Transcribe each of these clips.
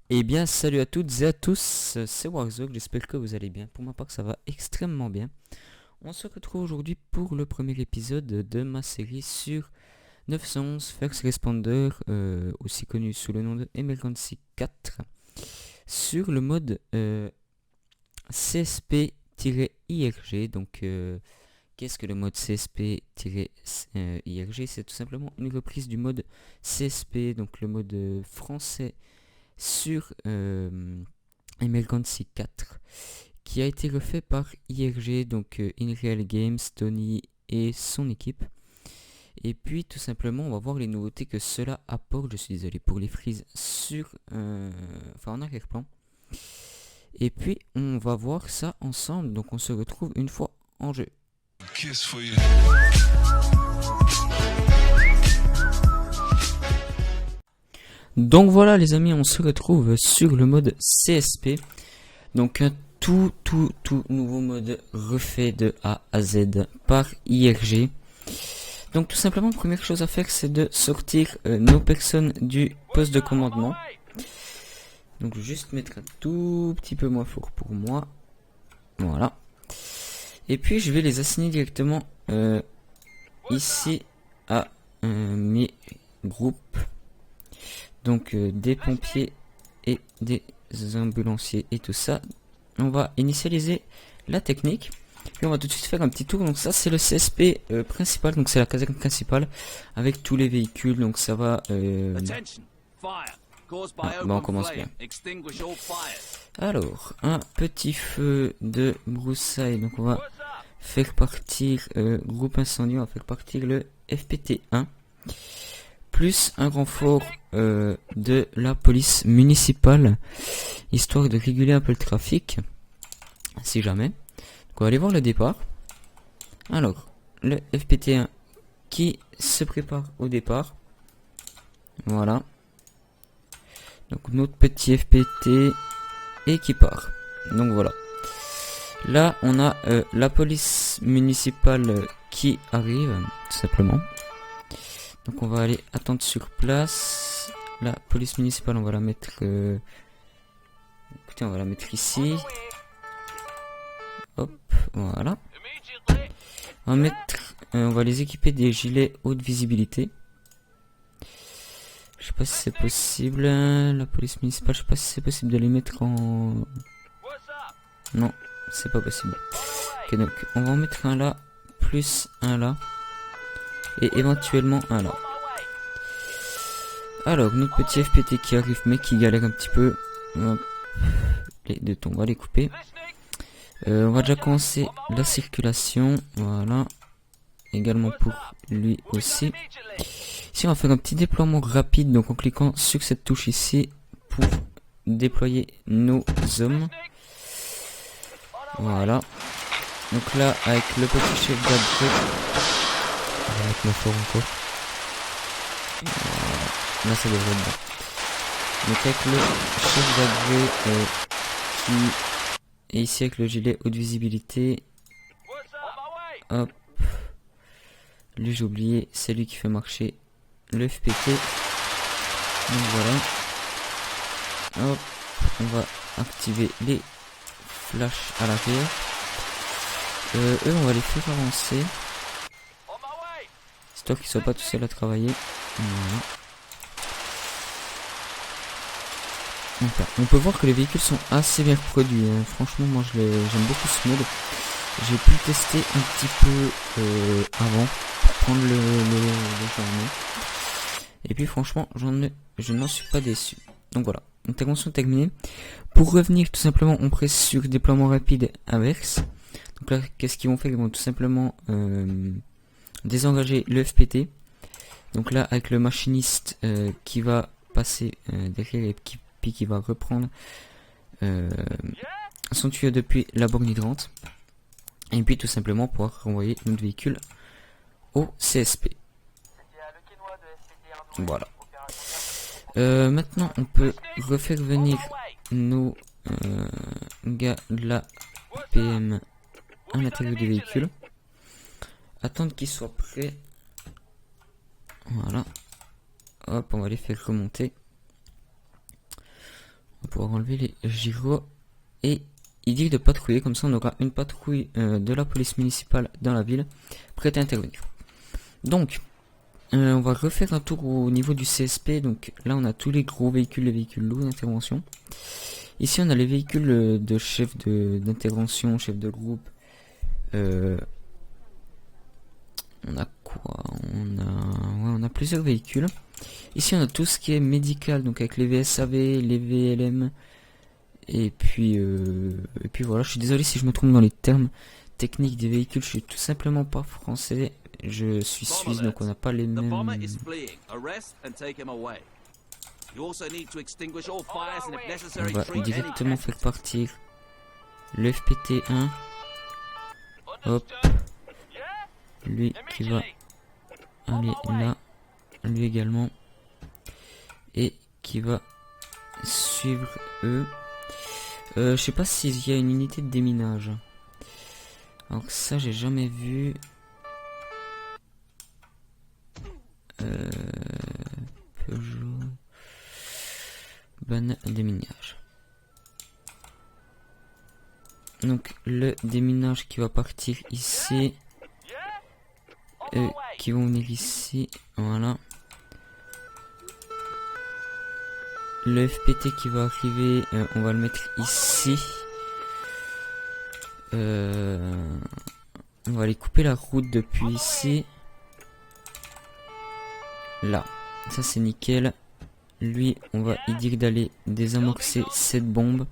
Eh bien, salut à toutes et à tous, c'est Warzog, j'espère que vous allez bien. Pour ma part, ça va extrêmement bien. On se retrouve aujourd'hui pour le premier épisode de ma série sur 911 First Responder, aussi connu sous le nom de Emergency 4, sur le mode CSP-IRG. Donc, qu'est-ce que le mode CSP-IRG? C'est tout simplement une reprise du mode CSP, donc le mode français sur Emergency 4, qui a été refait par IRG, donc InReal Games, Tony et son équipe. Et puis tout simplement on va voir les nouveautés que cela apporte. Je suis désolé pour les frises sur en arrière-plan. Et puis on va voir ça ensemble, donc on se retrouve une fois en jeu. Donc voilà les amis, on se retrouve sur le mode CSP. Donc un tout nouveau mode refait de A à Z par IRG. Donc tout simplement, première chose à faire, c'est de sortir nos personnes du poste de commandement. Donc je vais juste mettre un tout petit peu moins fort pour moi. Voilà. Et puis je vais les assigner directement ici à mes groupes. Donc des pompiers et des ambulanciers et tout ça. On va initialiser la technique. Et on va tout de suite faire un petit tour. Donc ça c'est le CSP principal, donc c'est la caserne principale avec tous les véhicules. Donc ça va... on commence bien. Alors, un petit feu de broussailles. Donc on va faire partir groupe incendie, on va faire partir le FPT1. Plus un renfort de la police municipale, histoire de réguler un peu le trafic, si jamais. Donc on va aller voir le départ. Alors, le FPT1 qui se prépare au départ. Voilà. Donc notre petit FPT et qui part. Donc voilà. Là, on a la police municipale qui arrive, tout simplement. Donc on va aller attendre sur place. La police municipale, on va la mettre... Écoutez, on va la mettre ici. Hop, voilà. On va les équiper des gilets haute visibilité. Je sais pas si c'est possible. La police municipale, je sais pas si c'est possible de les mettre en... Non, c'est pas possible. Ok, donc on va en mettre un là, plus un là. Et éventuellement un là. Alors, notre petit FPT qui arrive mais qui galère un petit peu. Hop. Les deux tombes, on va les couper. On va déjà commencer la circulation. Voilà. Également pour lui aussi. Ici, on va faire un petit déploiement rapide. Donc, en cliquant sur cette touche ici pour déployer nos hommes. Voilà. Donc là, avec le petit chef d'adresse. On va mettre ma fort encore. Voilà. Là, ça devrait être bon. Donc avec le chef d'adresse qui est ici avec le gilet haute visibilité. Hop. Lui j'ai oublié, c'est lui qui fait marcher le FPT. Donc voilà. Hop. On va activer les flashs à l'arrière. Eux on va les faire avancer. Histoire qu'ils soient pas tout seuls à travailler. Voilà. Enfin, on peut voir que les véhicules sont assez bien produits. Hein. Franchement, moi j'aime beaucoup ce mode. J'ai pu le tester un petit peu avant pour prendre le journée. Et puis franchement, je n'en suis pas déçu. Donc voilà, intervention terminée. Pour revenir, tout simplement, on presse sur déploiement rapide inverse. Donc là, qu'est-ce qu'ils vont faire? Ils vont tout simplement désengager le FPT. Donc là, avec le machiniste qui va passer derrière et qui va reprendre son tuyau depuis la borne hydrante. Et puis tout simplement pouvoir renvoyer notre véhicule au CSP. Voilà. Maintenant, on peut refaire venir nos gars de la PM à l'intérieur du véhicule. Attendre qu'ils soient prêts. Voilà. Hop, on va les faire remonter. pouvoir enlever les gyros. Et il dit de patrouiller, comme ça on aura une patrouille de la police municipale dans la ville, prête à intervenir. Donc, on va refaire un tour au niveau du CSP. Donc là on a tous les gros véhicules, les véhicules lourds d'intervention. Ici on a les véhicules de chef d'intervention, chef de groupe. On a quoi? On a plusieurs véhicules. Ici on a tout ce qui est médical, donc avec les VSAV, les VLM. Et puis voilà, je suis désolé si je me trompe dans les termes techniques des véhicules, je suis tout simplement pas français. Je suis suisse, donc on n'a pas les mêmes... On va directement faire partir le FPT1. Hop. Lui qui va aller là. Lui également. Et qui va suivre eux. Je sais pas s'il y a une unité de déminage. Alors ça j'ai jamais vu. Peugeot. Ban déminage. Donc le déminage qui va partir ici. Qui vont venir ici. Voilà. Le FPT qui va arriver, on va le mettre ici. On va aller couper la route depuis ici. Là. Ça c'est nickel. Lui, on va y dire d'aller désamorcer cette bombe.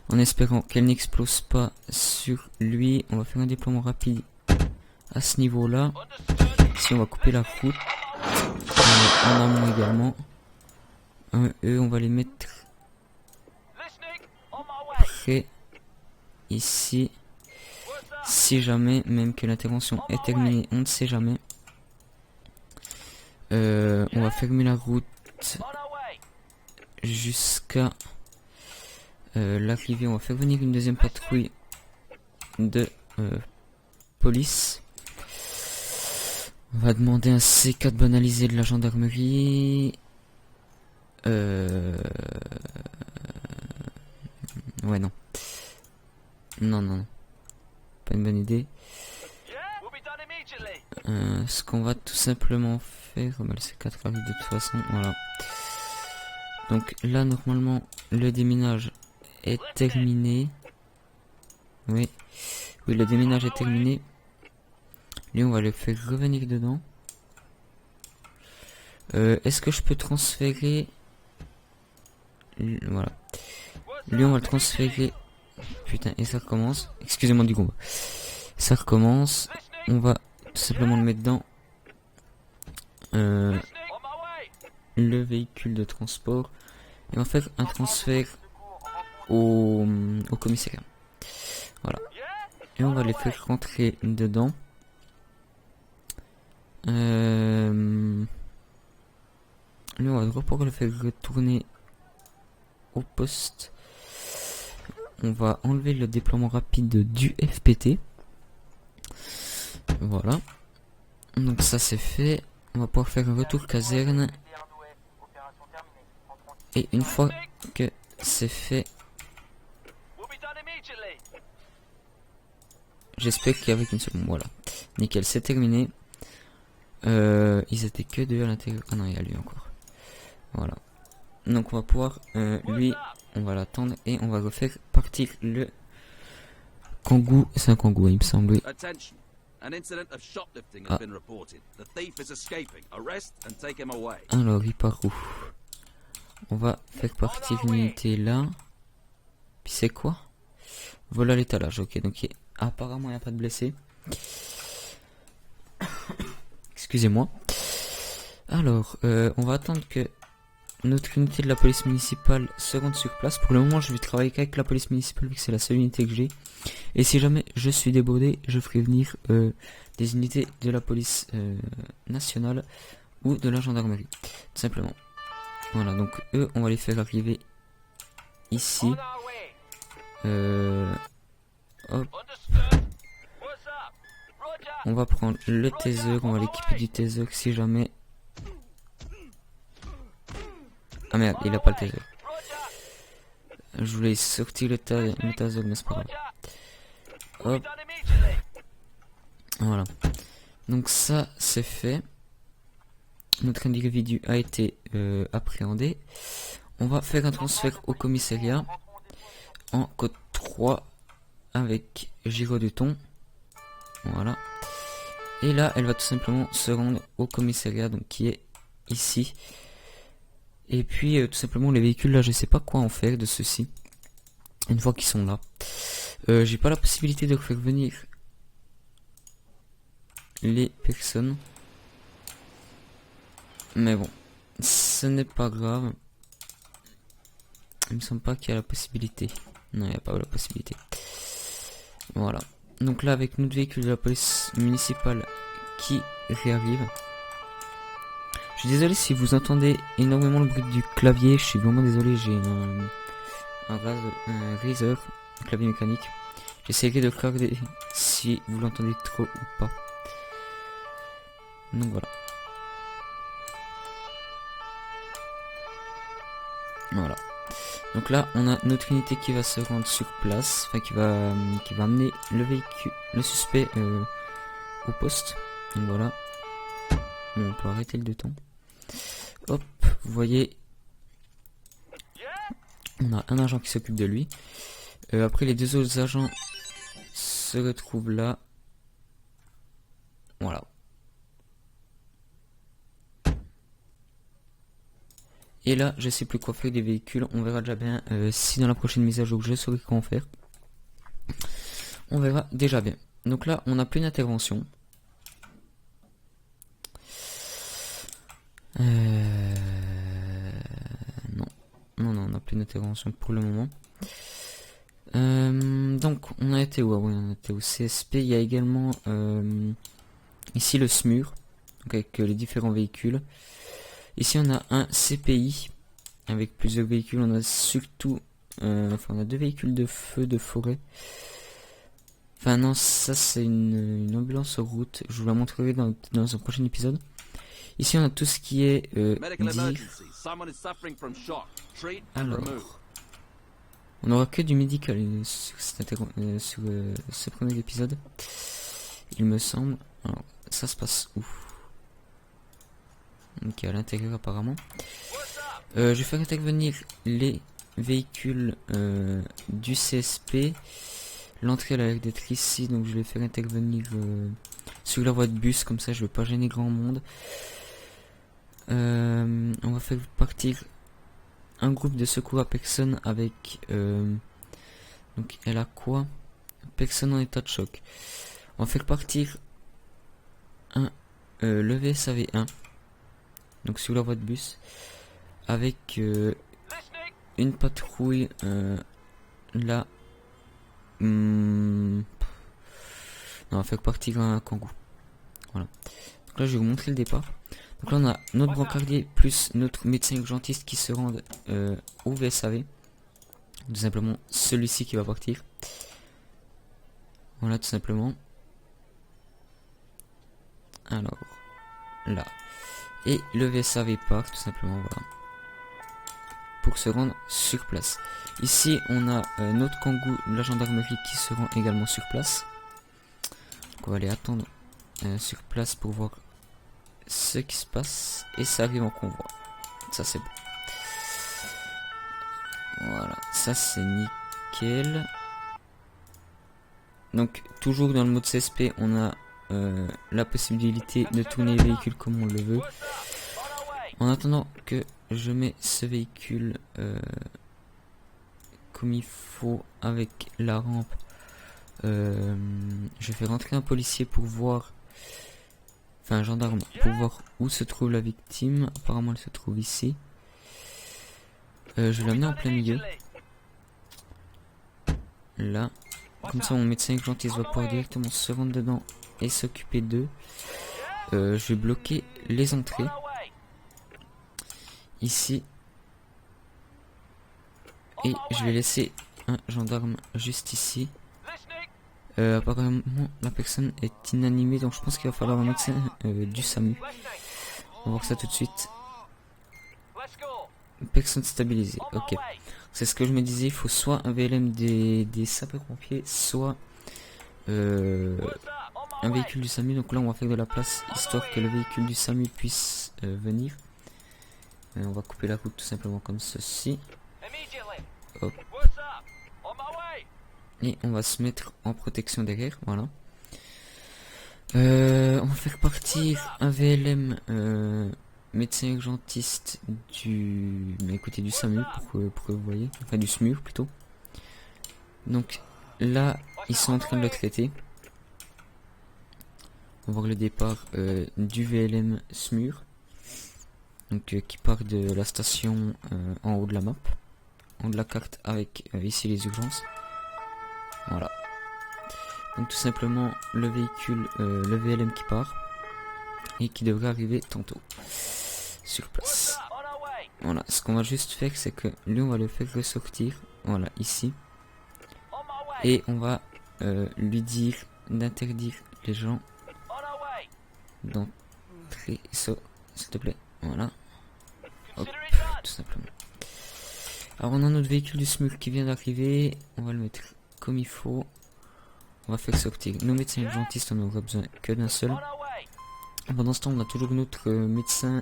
En espérant qu'elle n'explose pas sur lui. On va faire un déploiement rapide à ce niveau-là. Ici, on va couper la route. En amont également. Eux, on va les mettre près ici. Si jamais, même que l'intervention est terminée, on ne sait jamais. On va fermer la route jusqu'à l'arrivée. On va faire venir une deuxième patrouille de police. On va demander un C4 banalisé de la gendarmerie. Ouais, non. Non. Pas une bonne idée. Ce qu'on va tout simplement faire, le C4 arrive de toute façon, voilà. Donc là, normalement, le déminage est terminé. Oui, le déminage est terminé. Lui, on va le faire revenir dedans. Est-ce que je peux transférer... Voilà. Lui, on va le transférer. Putain, et ça recommence. Excusez-moi du combat. Ça recommence. On va tout simplement le mettre dans le véhicule de transport. Et on va faire un transfert au commissariat. Voilà. Et on va les faire rentrer dedans. Lui, on va devoir pouvoir le faire retourner au poste. On va enlever le déploiement rapide du FPT. Voilà. Donc ça c'est fait. On va pouvoir faire un retour caserne. Et une fois que c'est fait, j'espère qu'avec une seconde, voilà. Nickel, c'est terminé. Ils étaient que deux à l'intérieur. Ah non, il y a lui encore. Voilà. Donc on va pouvoir, lui, on va l'attendre et on va refaire partir le Kangoo. C'est un Kangoo, il me semble. Oui. Ah. Alors, il part où? On va faire partir l'unité là. Puis c'est quoi? Vol à l'étalage, ok. Donc apparemment il n'y a pas de blessés. Excusez-moi. Alors, on va attendre que notre unité de la police municipale se rende sur place. Pour le moment, je vais travailler qu'avec la police municipale vu que c'est la seule unité que j'ai. Et si jamais je suis débordé, je ferai venir des unités de la police nationale ou de la gendarmerie. Tout simplement. Voilà, donc eux, on va les faire arriver ici. Hop. On va prendre le taser, on va l'équiper du taser si jamais... Ah merde, il a pas le taser. Je voulais sortir le taser, mais c'est pas grave. Hop. Voilà. Donc ça, c'est fait. Notre individu a été appréhendé. On va faire un transfert au commissariat en code 3 avec Giro du Thon. Voilà. Et là, elle va tout simplement se rendre au commissariat, donc qui est ici. Et puis, tout simplement, les véhicules, là, je sais pas quoi en faire de ceux-ci. Une fois qu'ils sont là. J'ai pas la possibilité de faire venir les personnes. Mais bon, ce n'est pas grave. Il me semble pas qu'il y a la possibilité. Non, il n'y a pas la possibilité. Voilà. Donc là, avec notre véhicule de la police municipale qui réarrive. Je suis désolé si vous entendez énormément le bruit du clavier. Je suis vraiment désolé. J'ai un Razer, un clavier mécanique. J'essaierai de regarder si vous l'entendez trop ou pas. Donc voilà. Voilà. Donc là, on a notre unité qui va se rendre sur place, enfin qui va amener le véhicule, le suspect au poste. Donc voilà. Bon, on peut arrêter le 2 temps. Hop, vous voyez, on a un agent qui s'occupe de lui. Après, les 2 autres agents se retrouvent là. Voilà. Et là, je sais plus quoi faire des véhicules. On verra déjà bien si dans la prochaine mise à jour je saurai comment faire. On verra déjà bien. Donc là, on n'a plus d'intervention. Non, on n'a plus d'intervention pour le moment. Donc, on a été où? Oui, on a été au CSP. Il y a également ici le SMUR, donc avec les différents véhicules. Ici, on a un CPI avec plusieurs véhicules. On a surtout, on a 2 véhicules de feu de forêt. Enfin non, ça c'est une ambulance en route. Je vous la montrerai dans un prochain épisode. Ici, on a tout ce qui est dire. Alors, on n'aura que du médical sur ce premier épisode, il me semble. Alors, ça se passe où? Ok, à l'intérieur apparemment. Je vais faire intervenir les véhicules du CSP. L'entrée elle a l'air d'être ici, donc je vais faire intervenir sur la voie de bus, comme ça je vais pas gêner grand monde. On va faire partir un groupe de secours à personne avec donc elle a quoi? Personne en état de choc. On va faire partir le VSAV1, donc sur la voie de bus, avec une patrouille là. Non, on va faire partir un Kangoo. Voilà. Donc là je vais vous montrer le départ. Donc là on a notre brancardier plus notre médecin urgentiste qui se rendent au VSAV. Tout simplement celui-ci qui va partir. Voilà, tout simplement. Alors là. Et le VSAV part tout simplement, voilà. Pour se rendre sur place. Ici on a notre Kangoo de la gendarmerie qui se rend également sur place. Donc on va aller attendre sur place pour voir ce qui se passe. Et ça arrive en convoi. Ça c'est bon. Voilà, ça c'est nickel. Donc toujours dans le mode CSP on a la possibilité de tourner les véhicules comme on le veut. En attendant que je mets ce véhicule comme il faut avec la rampe, je vais rentrer un policier pour voir, enfin un gendarme pour voir où se trouve la victime. Apparemment elle se trouve ici. Je vais l'amener en plein milieu. Là. Comme ça mon médecin urgentiste va pouvoir directement se rendre dedans et s'occuper d'eux. Je vais bloquer les entrées. Ici. Et je vais laisser un gendarme juste ici. Apparemment la personne est inanimée, donc je pense qu'il va falloir un médecin du SAMU. On va voir ça tout de suite. personne stabilisée. Ok. C'est ce que je me disais, il faut soit un VLM des sapeurs-pompiers, soit un véhicule du SAMU. Donc là on va faire de la place histoire que le véhicule du SAMU puisse venir. On va couper la route tout simplement comme ceci. Hop. Et on va se mettre en protection derrière, voilà. On va faire partir un VLM médecin urgentiste du du SAMU pour que vous voyez, enfin du SMUR plutôt. Donc là ils sont en train de le traiter. On va voir le départ du VLM SMUR, donc qui part de la station en haut de la map, en haut de la carte avec ici les urgences. Voilà. Donc tout simplement le véhicule, le VLM qui part et qui devrait arriver tantôt sur place. Voilà, ce qu'on va juste faire, c'est que lui on va le faire ressortir, voilà, ici, et on va lui dire d'interdire les gens d'entrer, s'il te plaît, voilà. Hop, tout simplement. Alors on a notre véhicule du SMUR qui vient d'arriver, on va le mettre comme il faut. On va faire sortir nos médecins urgentistes, on n'aura besoin que d'un seul. Pendant ce temps, on a toujours notre médecin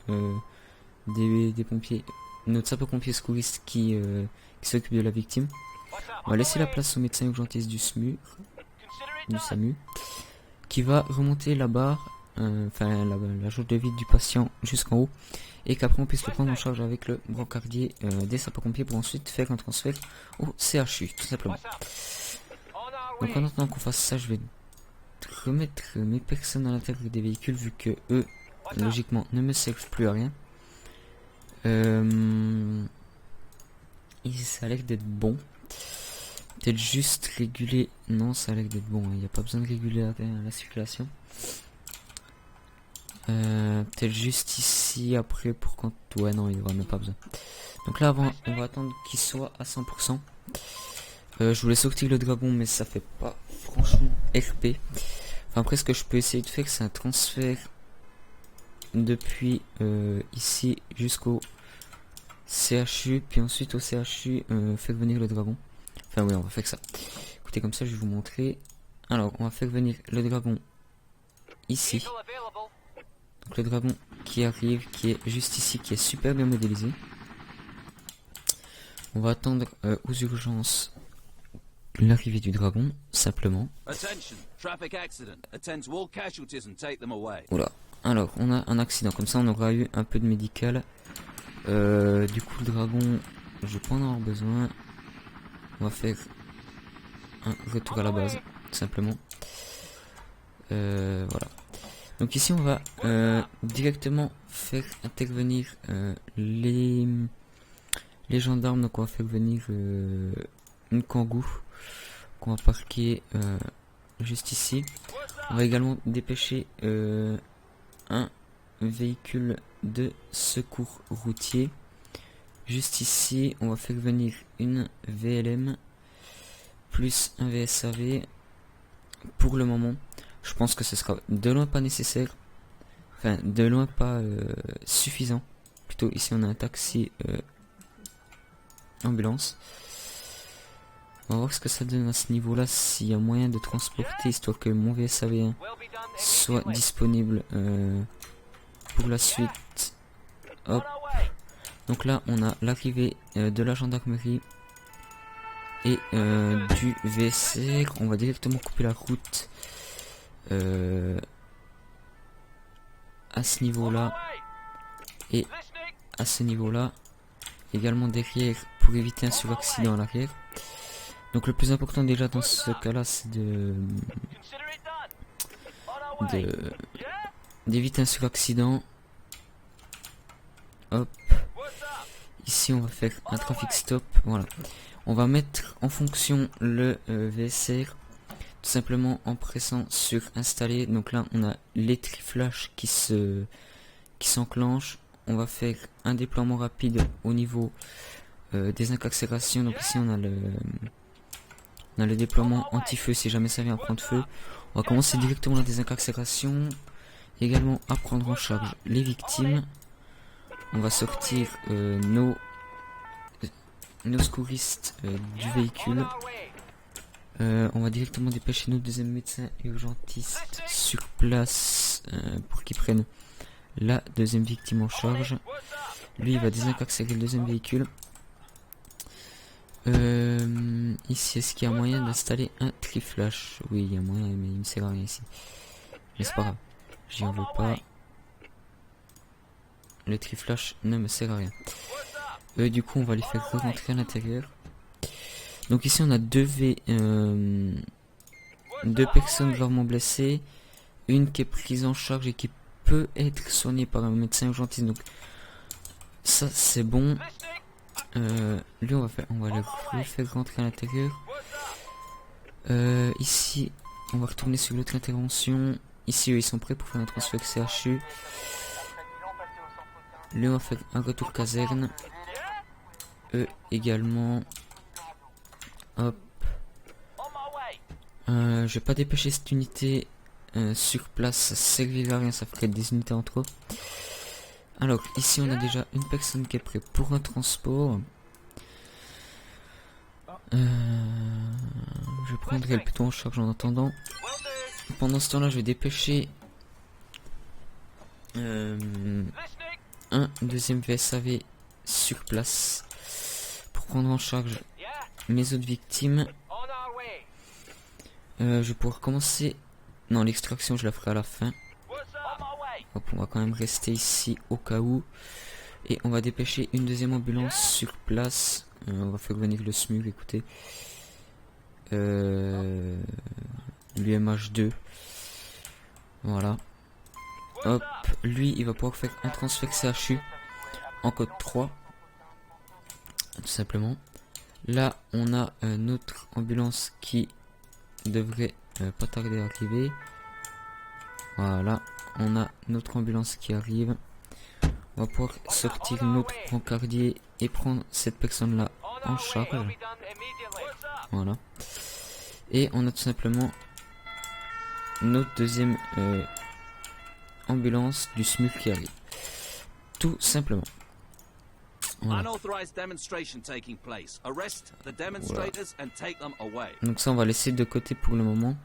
des pompiers, notre sapeur-pompier secouriste qui s'occupe de la victime. On va laisser la place au médecin urgentiste du SMUR, du SAMU, qui va remonter la barre, enfin la jauge de vide du patient jusqu'en haut, et qu'après on puisse le prendre en charge avec le brancardier des sapeurs-pompiers pour ensuite faire un transfert au CHU, tout simplement. Donc en attendant qu'on fasse ça, je vais remettre mes personnes à l'intérieur des véhicules vu que eux, logiquement, ne me servent plus à rien. Ça a l'air d'être bon. Peut-être juste réguler. Non, ça a l'air d'être bon. Il n'y a pas besoin de réguler la circulation. Peut-être juste ici après pour quand. Ouais, non, il n'y aura même pas besoin. Donc là, avant, on va attendre qu'il soit à 100%. Je voulais sortir le dragon, mais ça fait pas franchement RP. Enfin, après, ce que je peux essayer de faire, c'est un transfert depuis ici jusqu'au CHU, puis ensuite au CHU faire venir le dragon. Enfin, oui, on va faire ça. Écoutez, comme ça, je vais vous montrer. Alors, on va faire venir le dragon ici. Donc, le dragon qui arrive, qui est juste ici, qui est super bien modélisé. On va attendre aux urgences l'arrivée du dragon, simplement. Oula, alors on a un accident, comme ça on aura eu un peu de médical. Du coup le dragon, je vais pas en avoir besoin. On va faire un retour à la base, tout simplement. Voilà. Donc ici on va directement faire intervenir les gendarmes. Donc on va faire venir une kangou qu'on va parquer juste ici. On va également dépêcher un véhicule de secours routier juste ici. On va faire venir une VLM plus un VSAV. Pour le moment, je pense que ce sera de loin pas nécessaire, enfin de loin pas suffisant. Plutôt ici on a un taxi ambulance. On va voir ce que ça donne à ce niveau là, s'il y a moyen de transporter, histoire que mon VSAV1 soit disponible pour la suite. Hop. Donc là on a l'arrivée de la gendarmerie et du VSR. On va directement couper la route à ce niveau là et à ce niveau là, également derrière pour éviter un suraccident à l'arrière. Donc le plus important déjà dans ce cas là, c'est d'éviter un suraccident. Hop, ici on va faire un trafic stop. Voilà, on va mettre en fonction le VSR tout simplement en pressant sur installer. Donc là on a les triflash qui s'enclenchent. On va faire un déploiement rapide au niveau des incarcérations. Donc ici on a le déploiement anti-feu si jamais ça vient prendre feu. On va commencer directement la désincarcération. Également à prendre en charge les victimes. on va sortir nos secouristes du véhicule. On va directement dépêcher notre deuxième médecin urgentiste sur place pour qu'il prenne la deuxième victime en charge. Lui, il va désincarcérer le deuxième véhicule. Ici, est-ce qu'il y a moyen d'installer un triflash? Oui, il y a moyen, mais il me sert à rien ici. Mais c'est pas grave, j'y en veux pas. Le triflash ne me sert à rien. Du coup, on va les faire rentrer à l'intérieur. Donc ici, on a deux personnes gravement blessées. Une qui est prise en charge et qui peut être soignée par un médecin urgentiste. Donc ça, c'est bon. Lui, on va le faire rentrer à l'intérieur. Ici, on va retourner sur l'autre intervention. Ici, eux, ils sont prêts pour faire un transfert CHU. Lui, on va faire un retour caserne. Eux également. Hop. Je vais pas dépêcher cette unité sur place. Ça servira à rien, ça ferait des unités en trop. Alors, ici, on a déjà une personne qui est prête pour un transport. Je prendrai elle plutôt en charge en attendant. Pendant ce temps-là, je vais dépêcher un deuxième VSAV sur place pour prendre en charge mes autres victimes. Je vais pouvoir commencer. Non, l'extraction, je la ferai à la fin. Hop, on va quand même rester ici au cas où. Et on va dépêcher une deuxième ambulance sur place. On va faire venir le SMUR, écoutez. L'UMH2. Voilà. Hop, lui, il va pouvoir faire un transfert CHU en code 3. Tout simplement. Là, on a notre ambulance qui devrait pas tarder à arriver. Voilà, on a notre ambulance qui arrive. On va pouvoir sortir notre brancardier et prendre cette personne-là en charge. Voilà. Et on a tout simplement notre deuxième ambulance du SMUR qui arrive. Tout simplement. Voilà. Donc ça, on va laisser de côté pour le moment.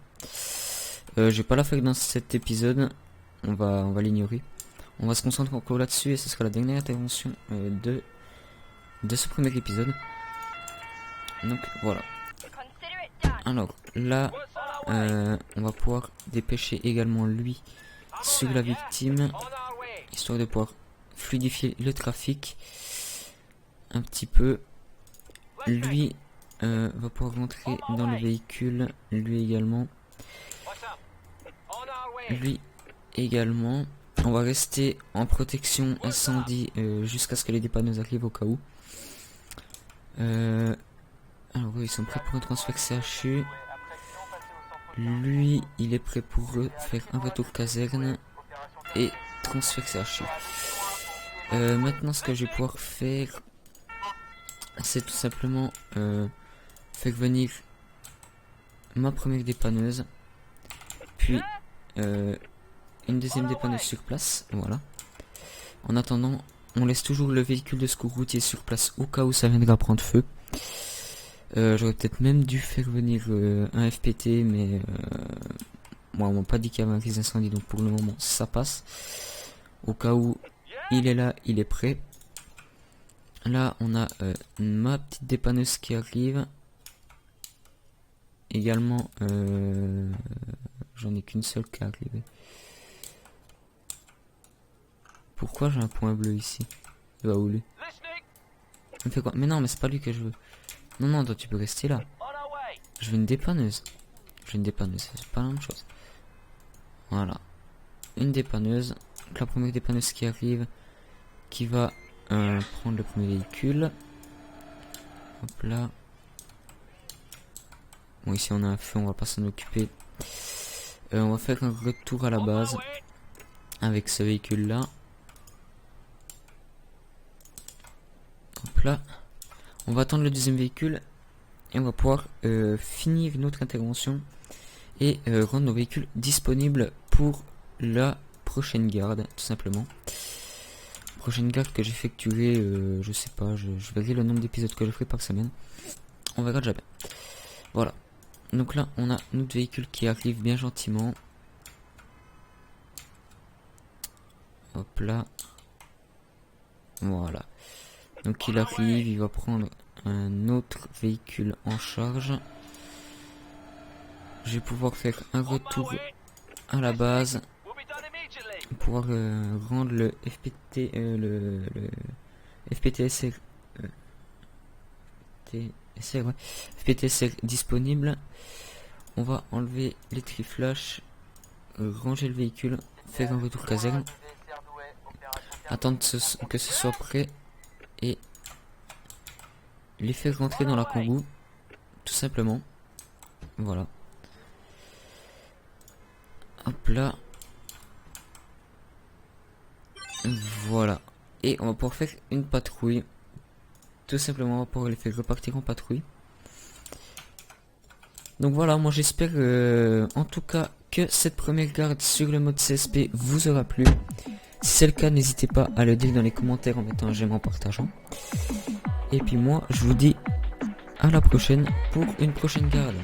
Je vais pas la faire dans cet épisode. On va l'ignorer. On va se concentrer encore là-dessus et ce sera la dernière intervention de ce premier épisode. Donc voilà. Alors là, on va pouvoir dépêcher également lui sur la victime, histoire de pouvoir fluidifier le trafic un petit peu. Lui va pouvoir rentrer dans le véhicule, lui également. Lui également. On va rester en protection incendie jusqu'à ce que les dépanneuses arrivent au cas où. Alors oui, ils sont prêts pour un transfert CHU. Lui, il est prêt pour faire un retour caserne et transfert CHU. Maintenant, ce que je vais pouvoir faire, c'est tout simplement faire venir ma première dépanneuse, puis une deuxième dépanneuse sur place. Voilà. En attendant, on laisse toujours le véhicule de secours routier sur place au cas où ça viendra prendre feu. J'aurais peut-être même dû faire venir un FPT, mais moi on m'a pas dit qu'il y avait un risque d'incendie, donc pour le moment ça passe. Au cas où il est là, il est prêt. Là on a ma petite dépanneuse qui arrive. Également, j'en ai qu'une seule qui est arrivée. Pourquoi j'ai un point bleu ici? Il va où lui? Il me fait quoi? Mais non, mais c'est pas lui que je veux. Non, non, toi tu peux rester là. Je veux une dépanneuse. Je veux une dépanneuse, c'est pas la même chose. Voilà. Une dépanneuse. Donc la première dépanneuse qui arrive, qui va prendre le premier véhicule. Hop là. Bon, ici on a un feu, on va pas s'en occuper. On va faire un retour à la base avec ce véhicule là. Hop là. On va attendre le deuxième véhicule et on va pouvoir finir notre intervention et rendre nos véhicules disponibles pour la prochaine garde, tout simplement. prochaine garde que j'effectuerai, je sais pas, je verrai le nombre d'épisodes que je ferai par semaine. On verra jamais. Voilà. Donc là, on a notre véhicule qui arrive bien gentiment. Hop là. Voilà. Donc il arrive, il va prendre un autre véhicule en charge. Je vais pouvoir faire un retour à la base. Pouvoir rendre le FPT, le FPTSR, ouais, FPTSR disponible. On va enlever les triflash, ranger le véhicule, faire un retour caserne, attendre que ce soit prêt et les faire rentrer dans la Kangoo, tout simplement. Voilà. Hop là. Voilà. Et on va pouvoir faire une patrouille. Tout simplement, on va pouvoir les faire repartir en patrouille. Donc voilà, moi j'espère en tout cas que cette première garde sur le mode CSP vous aura plu. Si c'est le cas, n'hésitez pas à le dire dans les commentaires en mettant un j'aime, en partageant. Et puis moi, je vous dis à la prochaine pour une prochaine garde.